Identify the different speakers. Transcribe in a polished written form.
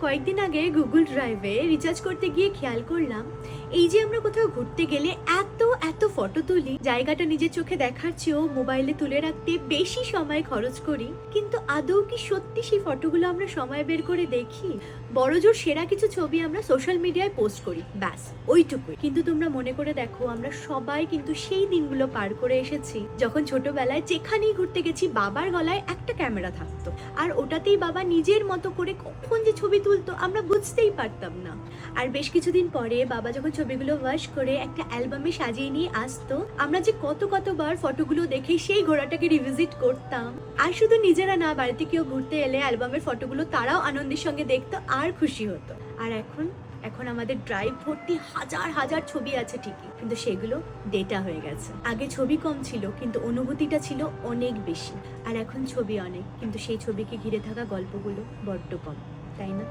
Speaker 1: কয়েকদিন আগে গুগল ড্রাইভে রিচার্জ করতে গিয়ে খেয়াল করলাম এই যে আমরা কোথাও ঘুরতে গেলে এত এত ফটো তুলি, জায়গাটা নিজের চোখে দেখার চেয়েও মোবাইলে তুলে রাখতে বেশি সময় খরচ করি, কিন্তু আদৌ কি সত্যি সেই ফটোগুলো আমরা সময় বের করে দেখি? বড়জোর সেরা কিছু ছবি আমরা সোশ্যাল মিডিয়ায় পোস্ট করি, ব্যাস ওইটুকুই। কিন্তু তোমরা মনে করে দেখো, আমরা সবাই কিন্তু সেই দিনগুলো পার করে এসেছি যখন ছোটবেলায় যেখানেই ঘুরতে গেছি বাবার গলায় একটা ক্যামেরা থাকতো, আর ওটাতেই বাবা নিজের মতো করে কখন যে ছবি তুলতো আমরা বুঝতেই পারতাম না। আর বেশ কিছুদিন পরে বাবা যখন ছবিগুলো ওয়াশ করে একটা অ্যালবামে সাজিয়ে নিয়ে আসতো, আমরা যে কতবার ফটোগুলো দেখে সেই ঘোড়াটাকে রিভিজিট করতাম। আর শুধু নিজেরা না, বাড়িতে কেউ ঘুরতে এলে অ্যালবামের ফটোগুলো তারাও আনন্দের সঙ্গে দেখতো আর খুশি হতো। আর এখন আমাদের ড্রাইভ ভর্তি হাজার হাজার ছবি আছে ঠিকই, কিন্তু সেগুলো ডেটা হয়ে গেছে। আগে ছবি কম ছিল কিন্তু অনুভূতিটা ছিল অনেক বেশি, আর এখন ছবি অনেক কিন্তু সেই ছবিকে ঘিরে থাকা গল্পগুলো বড্ড কম, তাই না?